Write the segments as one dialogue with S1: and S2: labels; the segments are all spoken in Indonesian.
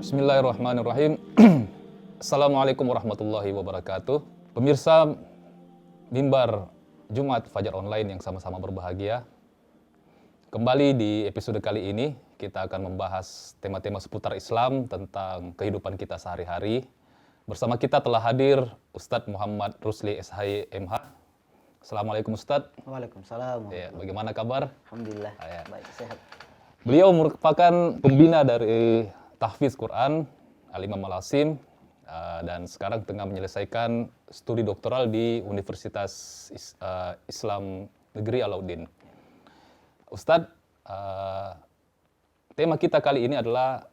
S1: Bismillahirrahmanirrahim. Assalamualaikum warahmatullahi wabarakatuh. Pemirsa Mimbar Jumat Fajar Online yang sama-sama berbahagia. Kembali di episode kali ini kita akan membahas tema-tema seputar Islam tentang kehidupan kita sehari-hari. Bersama kita telah hadir Ustadz Muhammad Rusli SHY MH. Assalamualaikum Ustadz.
S2: Waalaikumsalam.
S1: Ya, bagaimana kabar?
S2: Alhamdulillah.
S1: Ya.
S2: Baik, sehat.
S1: Beliau merupakan pembina dari Tahfiz Quran Al-Imam Al-Asim dan sekarang tengah menyelesaikan studi doktoral di Universitas Islam Negeri Alauddin. Ustadz, tema kita kali ini adalah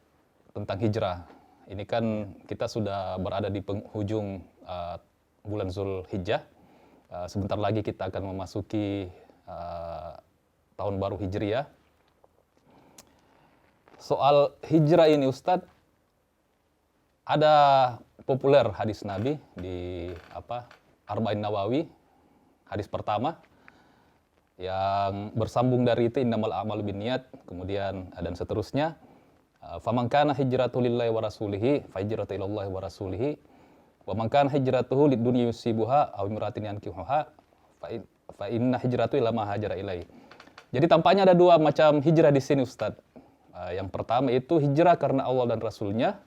S1: tentang hijrah. Ini kan kita sudah berada di penghujung bulan Zulhijjah. Sebentar lagi kita akan memasuki tahun baru Hijriyah. Soal hijrah ini Ustadz, ada populer hadis Nabi di Arba'in Nawawi, hadis pertama yang bersambung dari itu innamal a'malu binniyat, kemudian dan seterusnya. Faman kana hijratuhu lillahi wa rasulihi fa hijratuhu ilallahi wa rasulihi wa man kana hijratuhu lidunya yusibuha aw imratin yankihuha fa inna hijratuhu ila ma hajara ilaihi. Jadi tampaknya ada dua macam hijrah di sini Ustadz. Yang pertama itu hijrah karena Allah dan Rasulnya,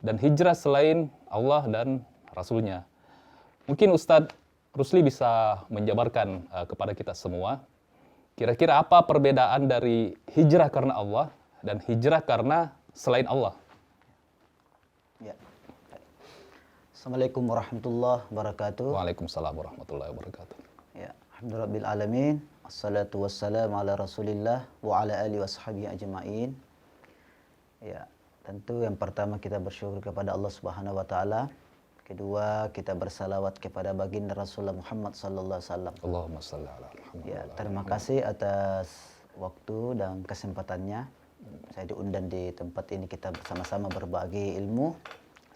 S1: dan hijrah selain Allah dan Rasulnya. Mungkin Ustadz Rusli bisa menjabarkan kepada kita semua, kira-kira apa perbedaan dari hijrah karena Allah dan hijrah karena selain Allah?
S2: Ya. Assalamualaikum warahmatullahi wabarakatuh.
S1: Waalaikumsalam warahmatullahi wabarakatuh.
S2: Ya, alhamdulillahirabbil alamin. Assalatu wassalamu ala Rasulillah wa ala alihi washabihi ajma'in. Ya, tentu yang pertama kita bersyukur kepada Allah Subhanahu wa taala. Kedua, kita bersalawat kepada baginda Rasulullah Muhammad sallallahu alaihi wasallam.
S1: Allahumma shalli ala Muhammad.
S2: Ya, terima kasih atas waktu dan kesempatannya. Saya diundang di tempat ini, kita bersama-sama berbagi ilmu,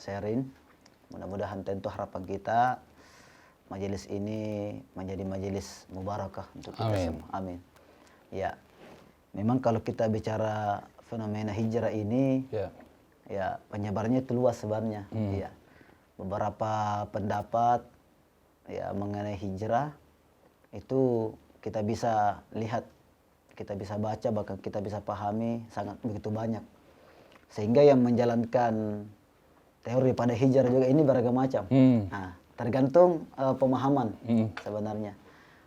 S2: sharing. Mudah-mudahan tentu harapan kita majelis ini menjadi majelis mubarakah untuk kita semua. Amin. Ya, memang kalau kita bicara fenomena hijrah ini, ya penyebarannya itu luas sebenarnya. Ya, beberapa pendapat ya mengenai hijrah itu kita bisa lihat, kita bisa baca, bahkan kita bisa pahami sangat begitu banyak. Sehingga yang menjalankan teori pada hijrah juga ini beragam macam. Nah, tergantung pemahaman sebenarnya.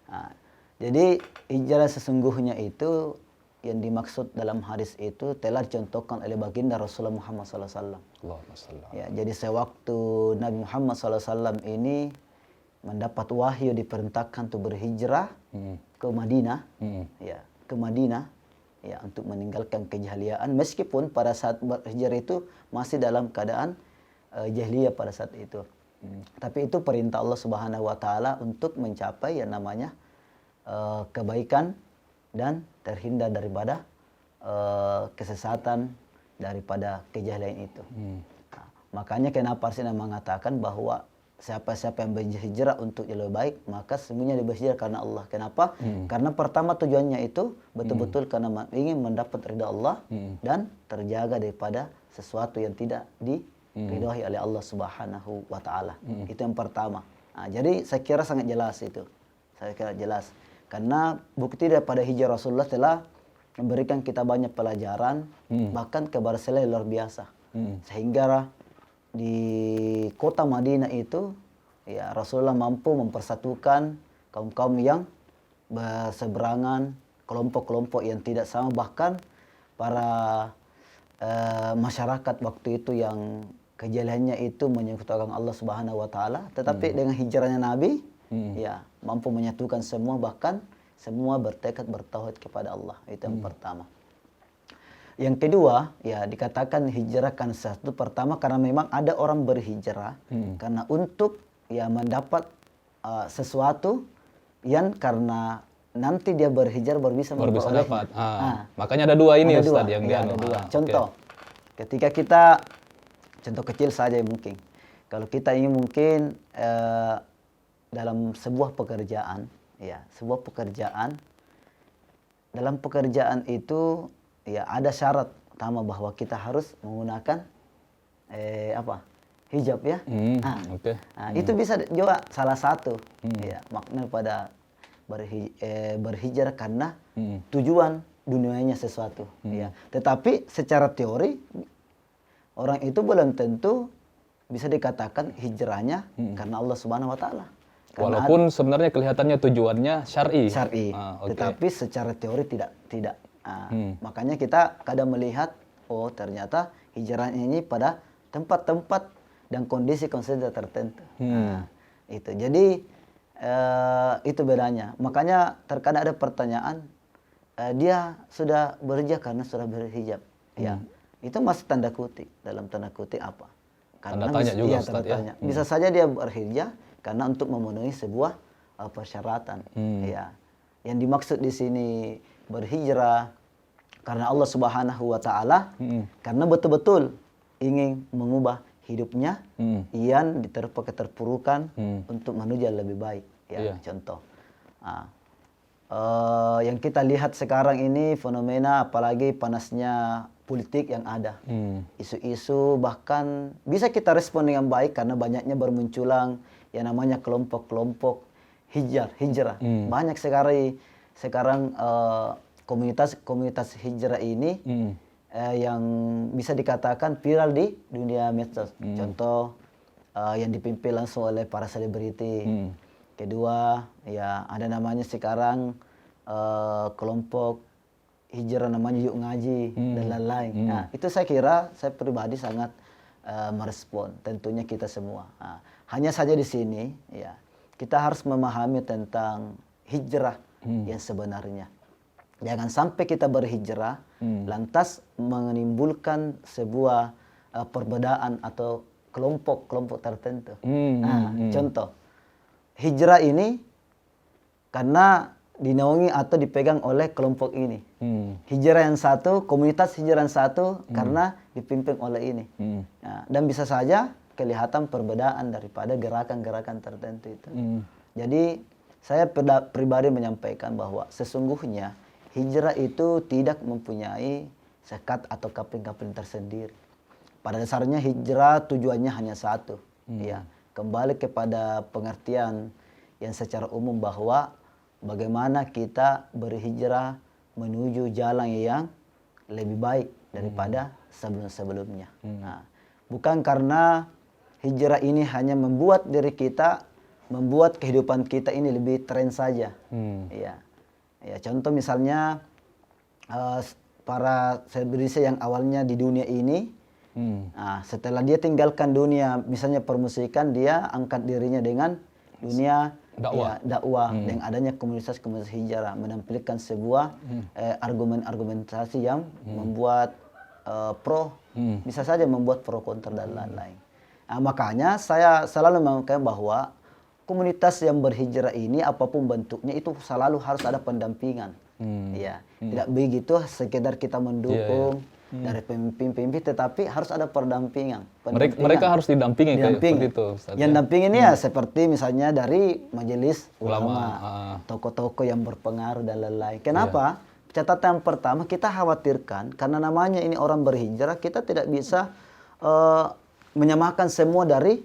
S2: Nah, jadi hijrah sesungguhnya itu yang dimaksud dalam hadis itu telah dicontohkan oleh baginda Rasulullah Muhammad SAW. Ya, jadi sewaktu Nabi Muhammad SAW ini mendapat wahyu diperintahkan untuk berhijrah ke Madinah, ya ke Madinah, ya untuk meninggalkan kejahiliaan, meskipun pada saat berhijrah itu masih dalam keadaan jahiliyah pada saat itu. Tapi itu perintah Allah Subhanahu wa taala untuk mencapai yang namanya kebaikan dan terhindar daripada kesesatan, daripada kejahilian itu. Nah, makanya kenapa Rasulullah mengatakan bahwa siapa-siapa yang berhijrah untuk yang lebih baik, maka semuanya berhijrah karena Allah. Kenapa? Karena pertama tujuannya itu betul-betul karena ingin mendapat ridha Allah dan terjaga daripada sesuatu yang tidak diridhai oleh Allah Subhanahu wa taala. Itu yang pertama. Nah, jadi saya kira sangat jelas itu. Saya kira jelas. Karena bukti daripada hijrah Rasulullah telah memberikan kita banyak pelajaran, bahkan keberhasilan luar biasa. Sehingga di kota Madinah itu, ya Rasulullah mampu mempersatukan kaum-kaum yang berseberangan, kelompok-kelompok yang tidak sama, bahkan para masyarakat waktu itu yang kejahiliannya itu menyekutukan Allah Subhanahu wa taala, tetapi dengan hijrahnya Nabi, ya mampu menyatukan semua, bahkan semua bertekad bertauhid kepada Allah. Itu yang pertama. Yang kedua, ya dikatakan hijrah kan satu pertama karena memang ada orang berhijrah karena untuk ya mendapat sesuatu yang karena nanti dia berhijrah baru bisa
S1: dapat. Makanya ada dua ini Ustaz yang
S2: ya, ada dua. Contoh, ketika kita contoh kecil saja mungkin. Kalau kita ini mungkin dalam sebuah pekerjaan, ya sebuah pekerjaan, dalam pekerjaan itu ya ada syarat pertama bahwa kita harus menggunakan hijab ya.
S1: Oke.
S2: Nah, itu bisa juga salah satu ya makna pada berhijrah karena tujuan dunianya sesuatu ya. Tetapi secara teori orang itu belum tentu bisa dikatakan hijrahnya karena Allah Subhanahu wa taala.
S1: Walaupun sebenarnya kelihatannya tujuannya syar'i.
S2: Syar'i.
S1: Oke.
S2: Tetapi secara teori tidak. Makanya kita kadang melihat ternyata hijrah ini pada tempat-tempat dan kondisi-kondisi tertentu. Itu. Jadi itu bedanya. Makanya terkadang ada pertanyaan, dia sudah berhijrah karena sudah berhijab. Ya, itu masih tanda kutip. Dalam tanda kutip apa?
S1: Tanda tanya juga, Ustaz, ya.
S2: Tanya. Bisa saja dia berhijrah karena untuk memenuhi sebuah persyaratan. Ya, yang dimaksud di sini berhijrah karena Allah Subhanahu wa taala, karena betul-betul ingin mengubah hidupnya yang diterpa keterpurukan untuk menuju yang lebih baik. Ya, contoh. Yang kita lihat sekarang ini fenomena apalagi panasnya politik yang ada. Isu-isu bahkan bisa kita respon dengan baik karena banyaknya bermunculan yang namanya kelompok-kelompok hijrah. Banyak sekarang komunitas hijrah ini yang bisa dikatakan viral di dunia medsos. Contoh yang dipimpin langsung oleh para selebriti. Kedua, ya ada namanya sekarang kelompok hijrah namanya Yuk Ngaji dan lain-lain. Nah, itu saya kira saya pribadi sangat merespon. Tentunya kita semua. Nah, hanya saja di sini, ya kita harus memahami tentang hijrah yang sebenarnya. Jangan sampai kita berhijrah lantas menimbulkan sebuah perbedaan atau kelompok-kelompok tertentu. Contoh, hijrah ini karena dinaungi atau dipegang oleh kelompok ini. Hijrah yang satu, komunitas hijrah yang satu karena dipimpin oleh ini. Dan bisa saja kelihatan perbedaan daripada gerakan-gerakan tertentu itu. Jadi saya pribadi menyampaikan bahwa sesungguhnya hijrah itu tidak mempunyai sekat atau kapling-kapling tersendiri. Pada dasarnya hijrah tujuannya hanya satu, ya, kembali kepada pengertian yang secara umum bahwa bagaimana kita berhijrah menuju jalan yang lebih baik daripada sebelum-sebelumnya. Nah, bukan karena hijrah ini hanya membuat diri kita, membuat kehidupan kita ini lebih tren saja. Ya, contoh misalnya para selebriti yang awalnya di dunia ini, setelah dia tinggalkan dunia, misalnya permusikan, dia angkat dirinya dengan dunia dakwah dengan adanya komunitas-komunitas hijrah, menampilkan sebuah argumentasi yang membuat pro, bisa saja membuat pro kontra dan lain-lain. Nah, makanya saya selalu mengatakan bahwa komunitas yang berhijrah ini apapun bentuknya itu selalu harus ada pendampingan. Ya, tidak begitu sekedar kita mendukung dari pemimpin-pemimpin, tetapi harus ada pendampingan.
S1: Mereka harus didampingi. Kayak itu, Ustaz,
S2: yang dampingin ya seperti misalnya dari majelis ulama, tokoh-tokoh yang berpengaruh dan lain-lain. Kenapa? Catatan pertama, kita khawatirkan karena namanya ini orang berhijrah, kita tidak bisa menyamakan semua dari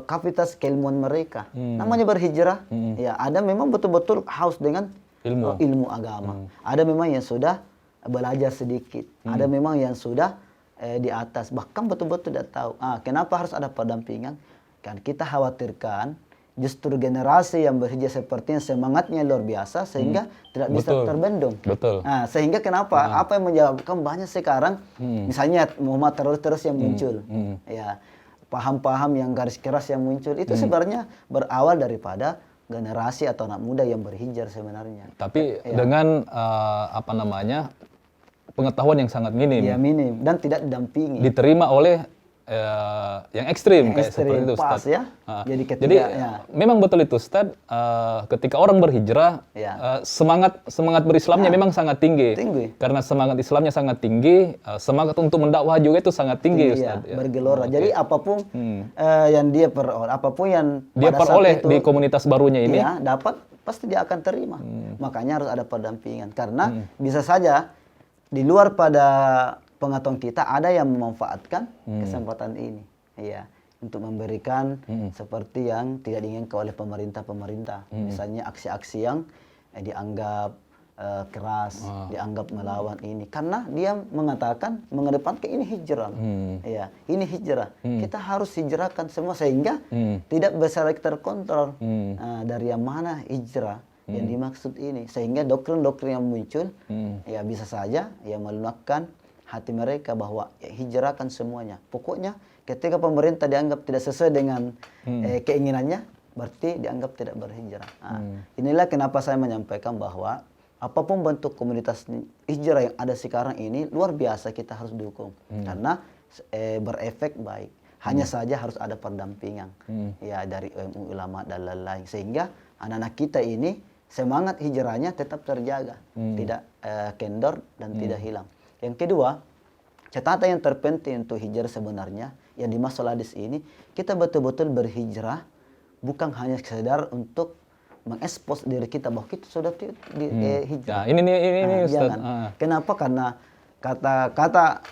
S2: kapasitas keilmuan mereka. Namanya berhijrah, ya ada memang betul-betul haus dengan ilmu agama. Ada memang yang sudah belajar sedikit, ada memang yang sudah di atas, bahkan betul-betul tidak tahu. Kenapa harus ada pendampingan? Kan kita khawatirkan justru generasi yang berhijrah sepertinya semangatnya luar biasa sehingga tidak bisa terbendung. Nah, sehingga kenapa? Apa yang menyebabkan banyak sekarang misalnya Muhammad terus yang muncul. Ya, paham-paham yang garis keras yang muncul itu sebenarnya berawal daripada generasi atau anak muda yang berhijrah sebenarnya.
S1: Tapi dengan pengetahuan yang sangat minim.
S2: Ya, minim dan tidak didampingi.
S1: Diterima oleh yang ekstrim kayak seperti itu, Ustaz.
S2: Ya.
S1: Jadi memang betul itu, Ustaz. Ketika orang berhijrah, semangat berislamnya memang sangat tinggi. Karena semangat Islamnya sangat tinggi, semangat untuk mendakwah juga itu sangat tinggi, Ustaz.
S2: Bergelora. Jadi apapun yang dia peroleh, apapun yang
S1: dia peroleh di komunitas barunya ini,
S2: dapat pasti dia akan terima. Makanya harus ada pendampingan. Karena bisa saja di luar pada pengetahuan kita ada yang memanfaatkan kesempatan ini, ya, untuk memberikan seperti yang tidak diinginkan oleh pemerintah. Misalnya aksi-aksi yang dianggap keras, dianggap melawan ini, karena dia mengatakan mengedepankan ini hijrah, ya, ini hijrah. Kita harus hijrahkan semua sehingga tidak bisa lagi terkontrol dari yang mana hijrah yang dimaksud ini, sehingga doktrin-doktrin yang muncul ya bisa saja ya melunakkan hati mereka bahwa ya, hijrahkan semuanya. Pokoknya ketika pemerintah dianggap tidak sesuai dengan keinginannya, berarti dianggap tidak berhijrah. Inilah kenapa saya menyampaikan bahwa apapun bentuk komunitas hijrah yang ada sekarang ini luar biasa kita harus dukung karena berefek baik. Hanya saja harus ada pendampingan ya dari ulama dan lain-lain sehingga anak-anak kita ini semangat hijrahnya tetap terjaga, tidak kendor dan tidak hilang. Yang kedua, catatan yang terpenting untuk hijrah sebenarnya yang dimaksud hadis ini, kita betul-betul berhijrah bukan hanya sekedar untuk mengekspos diri kita bahwa kita sudah hijrah.
S1: Nah, ini Ustaz.
S2: Jangan. Kenapa? Karena kata-kata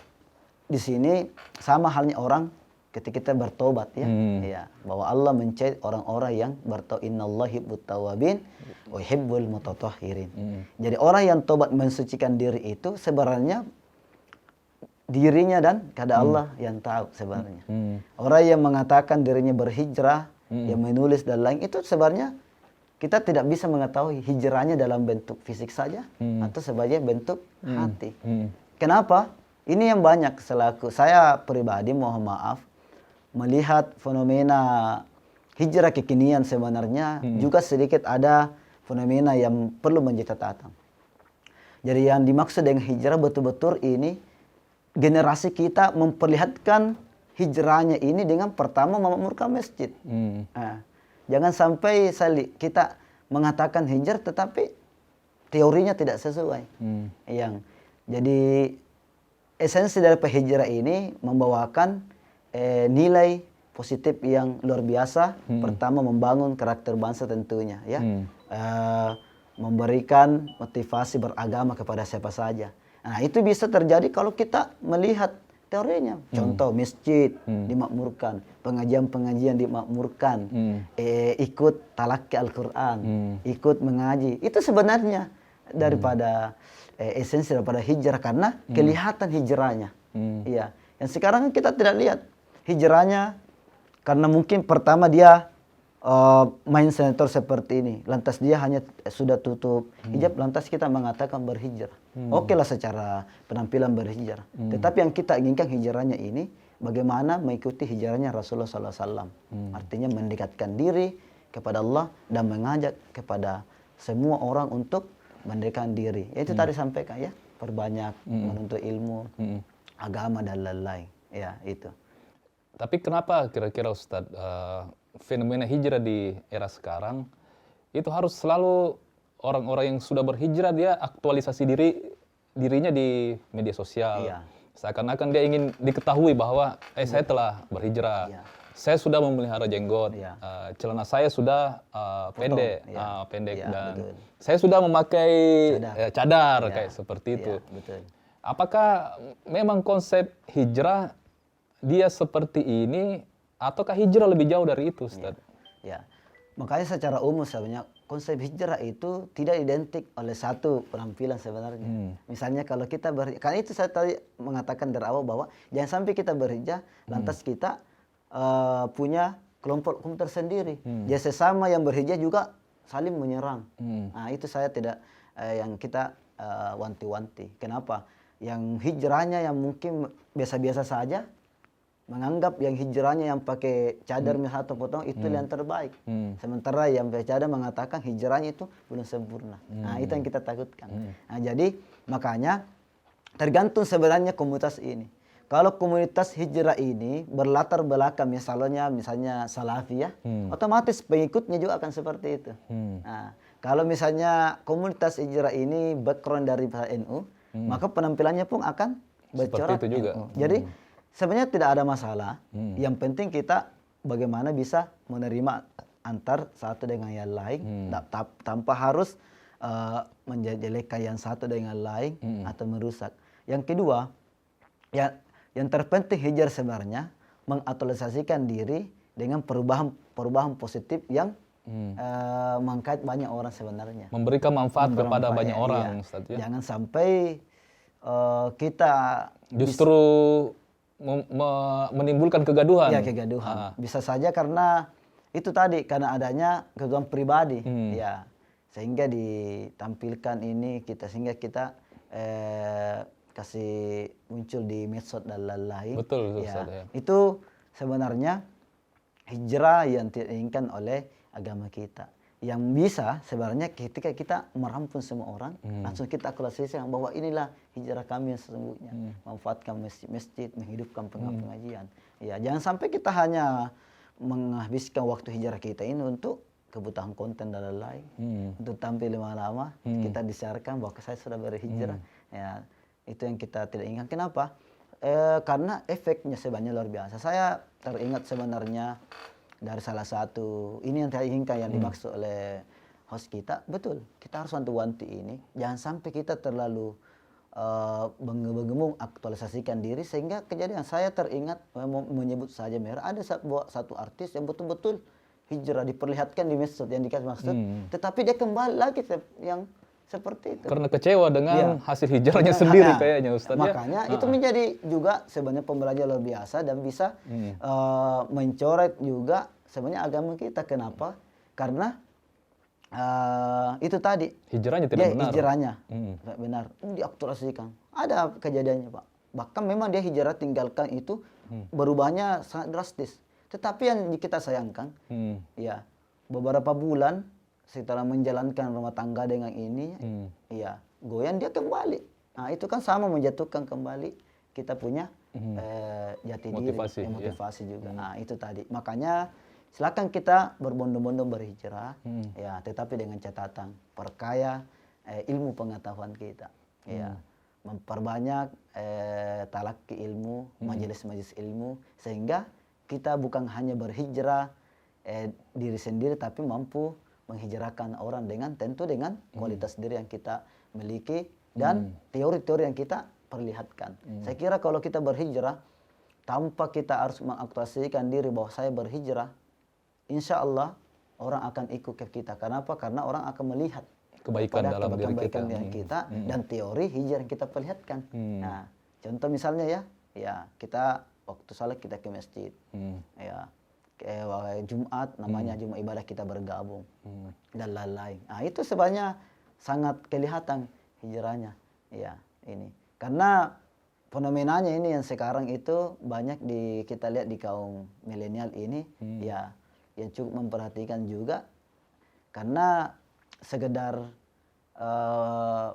S2: di sini sama halnya orang ketika kita bertobat ya. Ya, bahwa Allah mencari orang-orang yang bertobat, innallaha yuhibbut tawwabin wa yuhibbul mutatahhirin. Jadi orang yang tobat mensucikan diri itu sebenarnya dirinya dan kepada Allah yang tahu sebenarnya. Orang yang mengatakan dirinya berhijrah, yang menulis dan lain itu sebenarnya kita tidak bisa mengetahui hijrahnya dalam bentuk fisik saja atau sebagai bentuk hati. Kenapa? Ini yang banyak selaku saya pribadi mohon maaf melihat fenomena hijrah kekinian sebenarnya juga sedikit ada fenomena yang perlu menjadi catatan. Jadi yang dimaksud dengan hijrah betul-betul ini generasi kita memperlihatkan hijrahnya ini dengan pertama memakmurkan masjid. Jangan sampai kita mengatakan hijrah tetapi teorinya tidak sesuai. Yang jadi esensi dari hijrah ini membawakan nilai positif yang luar biasa. Pertama membangun karakter bangsa tentunya, ya, memberikan motivasi beragama kepada siapa saja. Nah itu bisa terjadi kalau kita melihat teorinya. Contoh masjid dimakmurkan, pengajian-pengajian dimakmurkan, ikut talaki Al-Quran, ikut mengaji. Itu sebenarnya daripada esensi daripada hijrah karena kelihatan hijrahnya. Iya. Yang sekarang kita tidak lihat hijrahnya karena mungkin pertama dia main sinetron seperti ini, lantas dia hanya sudah tutup hijab, lantas kita mengatakan berhijrah. Oke lah secara penampilan berhijrah. Tetapi yang kita inginkan hijrahnya ini bagaimana mengikuti hijrahnya Rasulullah SAW. Artinya mendekatkan diri kepada Allah dan mengajak kepada semua orang untuk mendekatkan diri. Itu tadi sampaikan ya, perbanyak menuntut ilmu, agama dan lain-lain. Ya itu.
S1: Tapi kenapa kira-kira Ustadz fenomena hijrah di era sekarang itu harus selalu orang-orang yang sudah berhijrah dia aktualisasi dirinya di media sosial. Seakan-akan dia ingin diketahui bahwa saya telah berhijrah. Saya sudah memelihara jenggot. Celana saya sudah pendek dan betul. Saya sudah memakai cadar kayak seperti itu.
S2: Betul.
S1: Apakah memang konsep hijrah dia seperti ini ataukah hijrah lebih jauh dari itu, Ustaz?
S2: Ya. Makanya secara umum sebenarnya konsep hijrah itu tidak identik oleh satu penampilan sebenarnya. Misalnya kalau kita karena itu saya tadi mengatakan dari awal bahwa jangan sampai kita berhijrah lantas kita punya kelompok tersendiri. Jadi sesama yang berhijrah juga saling menyerang. Nah, itu saya tidak yang kita wanti-wanti. Kenapa? Yang hijrahnya yang mungkin biasa-biasa saja menganggap yang hijrahnya yang pakai cadar satu potong itu yang terbaik. Sementara yang pakai cadar mengatakan hijrahnya itu belum sempurna. Nah, itu yang kita takutkan. Nah, jadi makanya tergantung sebenarnya komunitas ini. Kalau komunitas hijrah ini berlatar belakang misalnya Salafi ya, otomatis pengikutnya juga akan seperti itu. Nah, kalau misalnya komunitas hijrah ini background dari NU, maka penampilannya pun akan bercorak
S1: seperti itu juga.
S2: Jadi sebenarnya tidak ada masalah. Yang penting kita bagaimana bisa menerima antar satu dengan yang lain tanpa harus menjelekkan yang satu dengan lain atau merusak. Yang kedua, Ya, yang terpenting hijrah sebenarnya mengaktualisasikan diri dengan perubahan positif yang mengkait banyak orang sebenarnya.
S1: Memberikan manfaat kepada
S2: Bermanfaat,
S1: banyak
S2: iya.
S1: orang, Ustaz ya.
S2: Jangan sampai kita
S1: Justru menimbulkan kegaduhan.
S2: ya kegaduhan. Bisa saja karena itu tadi, karena adanya kegaduhan pribadi, ya, sehingga ditampilkan ini sehingga kita kasih muncul di medsos dan lain-lain.
S1: Betul,
S2: ya.
S1: Ustaz, ya.
S2: Itu sebenarnya hijrah yang diinginkan oleh agama kita. Yang bisa sebenarnya ketika kita merampung semua orang, langsung kita aktualisasikan bahwa inilah hijrah kami yang sesungguhnya. Manfaatkan masjid-masjid, menghidupkan pengajian. Ya, jangan sampai kita hanya menghabiskan waktu hijrah kita ini untuk kebutuhan konten dan lain-lain. Untuk tampil lama-lama, kita disiarkan bahwa saya sudah berhijrah. Ya, itu yang kita tidak inginkan. Kenapa? Karena efeknya sebenarnya luar biasa. Saya teringat sebenarnya dari salah satu, ini yang saya inginkan yang dimaksud oleh host kita, betul, kita harus wanti-wanti ini, jangan sampai kita terlalu mengaktualisasikan diri, sehingga kejadian saya teringat, menyebut saja merah, ada satu artis yang betul-betul hijrah, diperlihatkan di medsos yang dikasih maksud, tetapi dia kembali lagi yang seperti itu.
S1: Karena kecewa dengan hasil hijrahnya sendiri kayaknya, Ustaz.
S2: Makanya itu menjadi juga sebenarnya pembelajaran luar biasa dan bisa mencoret juga sebenarnya agama kita. Kenapa? Karena itu tadi.
S1: Hijrahnya tidak benar.
S2: Hijrahnya tidak benar. Diaktualisasikan. Ada kejadiannya, Pak. Bahkan memang dia hijrah tinggalkan itu berubahnya sangat drastis. Tetapi yang kita sayangkan, ya beberapa bulan setelah menjalankan rumah tangga dengan ini, ya goyang dia kembali. Nah itu kan sama menjatuhkan kembali kita punya jati diri, motivasi juga. Nah itu tadi. Makanya silakan kita berbondong-bondong berhijrah, ya tetapi dengan catatan perkaya ilmu pengetahuan kita, ya memperbanyak talaki ilmu, majelis-majelis ilmu, sehingga kita bukan hanya berhijrah diri sendiri, tapi mampu menghijrahkan orang dengan kualitas diri yang kita miliki dan teori-teori yang kita perlihatkan. Saya kira kalau kita berhijrah tanpa kita harus mengaktualisasikan diri bahwa saya berhijrah, insya Allah orang akan ikut ke kita. Kenapa? Karena orang akan melihat
S1: kebaikan dalam diri
S2: kita dan teori hijrah yang kita perlihatkan. Nah, contoh misalnya ya kita waktu salat kita ke masjid, ya. Jumat namanya Jumat ibadah kita bergabung dan lain-lain. Nah itu sebenarnya sangat kelihatan hijrahnya, ya ini. Karena fenomenanya ini yang sekarang itu banyak kita lihat di kaum milenial ini, ya yang cukup memperhatikan juga, karena sekedar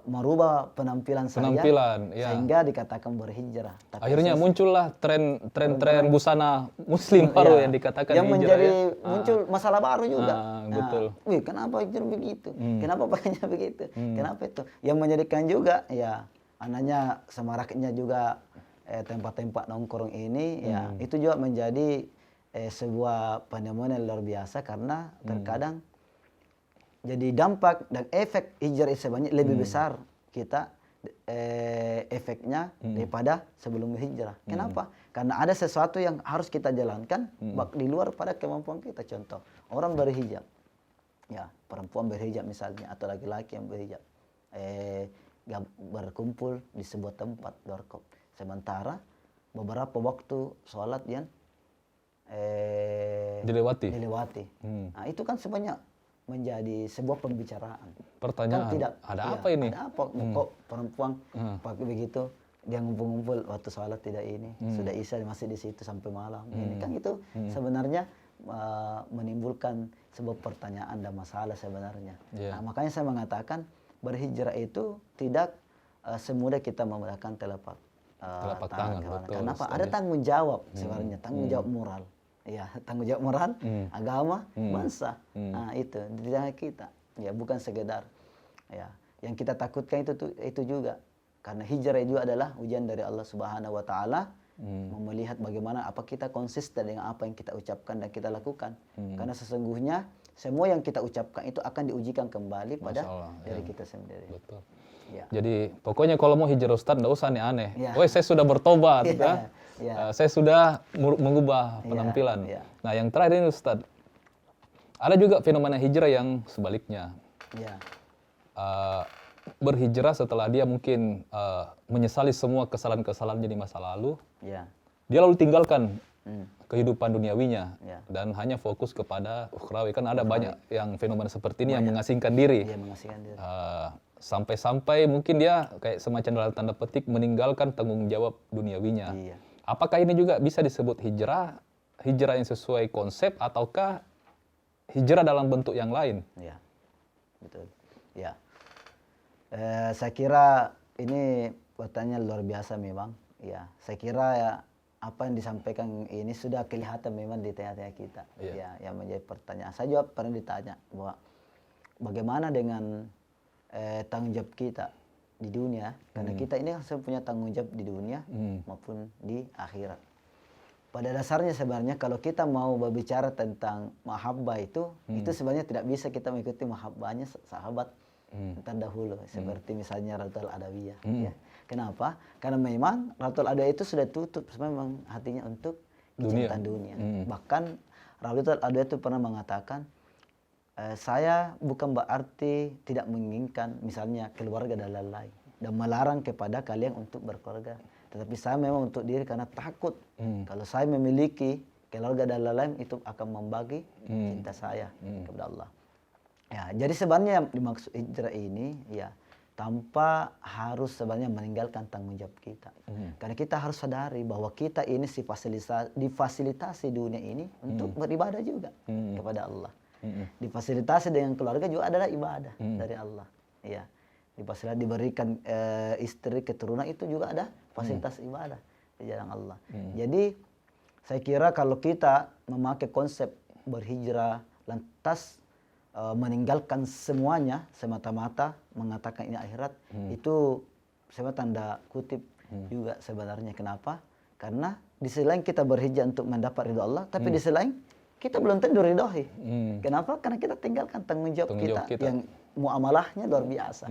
S2: merubah penampilan saja sehingga dikatakan berhijrah. Tapi
S1: akhirnya muncullah tren busana muslim baru yang dikatakan
S2: yang
S1: hijrah,
S2: menjadi muncul masalah baru juga.
S1: Betul.
S2: Wih, kenapa hijrah begitu? Kenapa pakainya begitu? Kenapa itu? Yang menjadikan juga ya anaknya semaraknya juga tempat-tempat nongkrong ini, ya itu juga menjadi sebuah fenomena luar biasa, karena terkadang jadi dampak dan efek hijrah sebanyak lebih besar kita efeknya daripada sebelum hijrah. Kenapa? Karena ada sesuatu yang harus kita jalankan di luar pada kemampuan kita. Contoh, orang berhijab, ya perempuan berhijab misalnya atau laki-laki yang berhijab, berkumpul di sebuah tempat dorkop. Sementara beberapa waktu sholat yang dilewati. Nah itu kan sebanyak menjadi sebuah pembicaraan.
S1: Pertanyaan, kan ada apa ini?
S2: Ada apa? Kok perempuan pakai begitu? Dia ngumpul-ngumpul waktu sholat tidak ini. Sudah isya masih di situ sampai malam. Ini kan itu sebenarnya menimbulkan sebuah pertanyaan dan masalah sebenarnya. Nah, makanya saya mengatakan berhijrah itu tidak semudah kita memudahkan telapak tangan. Kenapa? Ada tanggung jawab sebenarnya, tanggung jawab moral. Ya, tanggung jawab moral, agama, bangsa. Nah, itu di tangan kita. Ya, bukan sekedar ya. Yang kita takutkan itu juga. Karena hijrah juga adalah ujian dari Allah Subhanahu wa taala, melihat bagaimana apa kita konsisten dengan apa yang kita ucapkan dan kita lakukan. Karena sesungguhnya semua yang kita ucapkan itu akan diujikan kembali pada diri kita sendiri.
S1: Betul.
S2: Ya.
S1: Jadi pokoknya kalau mau hijrah Ustadz nggak usah aneh-aneh.
S2: Ya.
S1: Woi, saya sudah bertobat,
S2: Ya.
S1: ya.
S2: Ya.
S1: Saya sudah mengubah penampilan.
S2: Ya.
S1: Nah, yang terakhir ini Ustadz, ada juga fenomena hijrah yang sebaliknya.
S2: Ya.
S1: Berhijrah setelah dia mungkin menyesali semua kesalahan-kesalahannya di masa lalu,
S2: Ya.
S1: dia lalu tinggalkan kehidupan duniawinya
S2: Ya.
S1: dan hanya fokus kepada ukhrawi. Kan ada banyak yang fenomena seperti ini yang mengasingkan diri.
S2: Dia mengasihkan diri.
S1: Sampai-sampai mungkin dia kayak semacam dalam tanda petik meninggalkan tanggung jawab duniawinya.
S2: Iya.
S1: Apakah ini juga bisa disebut hijrah yang sesuai konsep ataukah hijrah dalam bentuk yang lain?
S2: Ya. Betul. Ya. Saya kira ini pertanyaan luar biasa memang. Ya. Saya kira ya, apa yang disampaikan ini sudah kelihatan memang di tengah-tengah kita. Ya, yang menjadi pertanyaan. Saya juga pernah ditanya bahwa bagaimana dengan tanggung jawab kita di dunia, karena kita ini kan punya tanggung jawab di dunia maupun di akhirat. Pada dasarnya sebenarnya kalau kita mau berbicara tentang mahabbah itu sebenarnya tidak bisa kita mengikuti mahabbahnya sahabat terdahulu, seperti misalnya Ratul Adawiyah. Ya. Kenapa? Karena memang Ratul Adawiyah itu sudah tutup memang hatinya untuk kecintaan dunia. Bahkan Ratul Adawiyah itu pernah mengatakan, saya bukan berarti tidak menginginkan misalnya keluarga dan lain-lain dan melarang kepada kalian untuk berkeluarga, tetapi saya memang untuk diri karena takut kalau saya memiliki keluarga dan lain-lain itu akan membagi cinta saya kepada Allah. Ya, jadi sebenarnya yang dimaksud hijrah ini ya tanpa harus sebenarnya meninggalkan tanggung jawab kita. Karena kita harus sadari bahwa kita ini difasilitasi dunia ini untuk beribadah juga kepada Allah. Difasilitasi dengan keluarga juga adalah ibadah dari Allah. Ya. Difasilitasi diberikan istri keturunan itu juga ada fasilitas ibadah di jalan Allah. Jadi saya kira kalau kita memakai konsep berhijrah lantas meninggalkan semuanya semata-mata mengatakan ini akhirat, itu saya tanda kutip juga sebenarnya. Kenapa? Karena di sisi lain kita berhijrah untuk mendapat ridho Allah, tapi di sisi lain kita belum tentu ridhoi. Kenapa? Karena kita tinggalkan tanggung jawab kita yang muamalahnya luar biasa.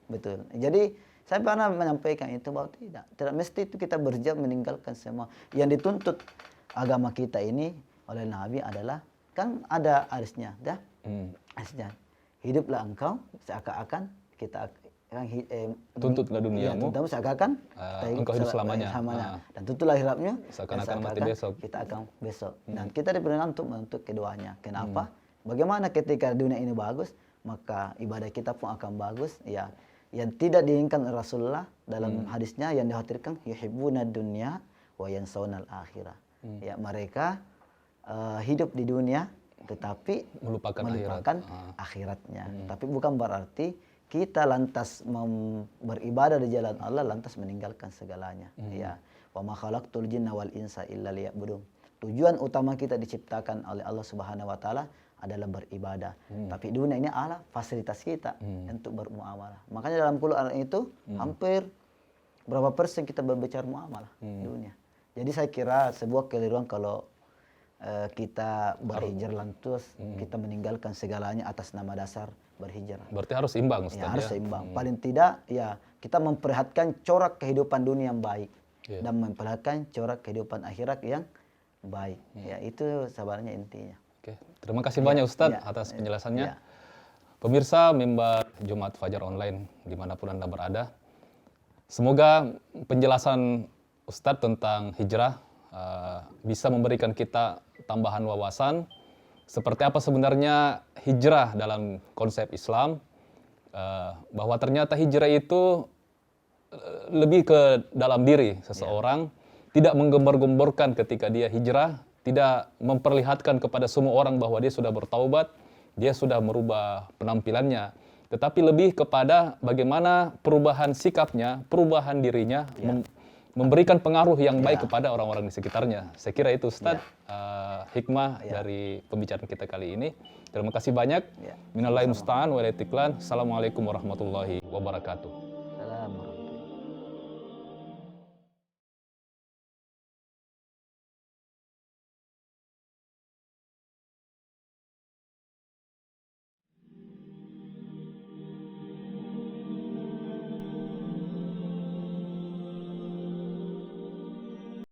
S2: Betul. Jadi saya pernah menyampaikan itu bahwa tidak mesti itu kita berhijrah meninggalkan semua. Yang dituntut agama kita ini oleh Nabi adalah kan ada hadisnya, hadisnya hiduplah engkau seakan-akan kita
S1: tuntutlah duniamu,
S2: seakan-akan
S1: engkau hidup selamanya.
S2: Dan tuntutlah akhiratnya
S1: seakan-akan mati besok.
S2: Kita akan besok. Dan kita diperintahkan untuk menuntut keduanya. Kenapa? Bagaimana ketika dunia ini bagus, maka ibadah kita pun akan bagus. Ya, yang tidak diinginkan Rasulullah dalam hadisnya yang dikhawatirkan yuhibbuna dunya wa yansawna al-akhirah. Ya, mereka hidup di dunia tetapi melupakan akhiratnya. Tapi bukan berarti kita lantas beribadah di jalan Allah lantas meninggalkan segalanya. Ya, wa ma khalaqtul jinna wal insa illa liya'budun. Tujuan utama kita diciptakan oleh Allah Subhanahu wa taala adalah beribadah. Tapi dunia ini adalah fasilitas kita untuk bermuamalah. Makanya dalam Quran itu hampir berapa persen kita berbicara muamalah dunia. Jadi saya kira sebuah keliruan kalau kita berhijrah lantas kita meninggalkan segalanya atas nama dasar berhijrah.
S1: Berarti harus imbang, Ustaz.
S2: Ya, harus seimbang. Paling tidak ya kita memperlihatkan corak kehidupan dunia yang baik dan memperlihatkan corak kehidupan akhirat yang baik. Ya, itu sebenarnya intinya.
S1: Oke, terima kasih banyak Ustadz atas penjelasannya. Pemirsa Mimbar Jumat Fajar Online dimanapun Anda berada, semoga penjelasan Ustadz tentang hijrah bisa memberikan kita tambahan wawasan seperti apa sebenarnya hijrah dalam konsep Islam, bahwa ternyata hijrah itu lebih ke dalam diri seseorang, tidak menggembar-gemborkan ketika dia hijrah, tidak memperlihatkan kepada semua orang bahwa dia sudah bertaubat, dia sudah merubah penampilannya, tetapi lebih kepada bagaimana perubahan sikapnya, perubahan dirinya, memberikan pengaruh yang baik kepada orang-orang di sekitarnya. Saya kira itu Ustadz hikmah dari pembicaraan kita kali ini. Terima kasih banyak. Minallahil musta'an wa ilaihi tiklan. Assalamualaikum warahmatullahi wabarakatuh.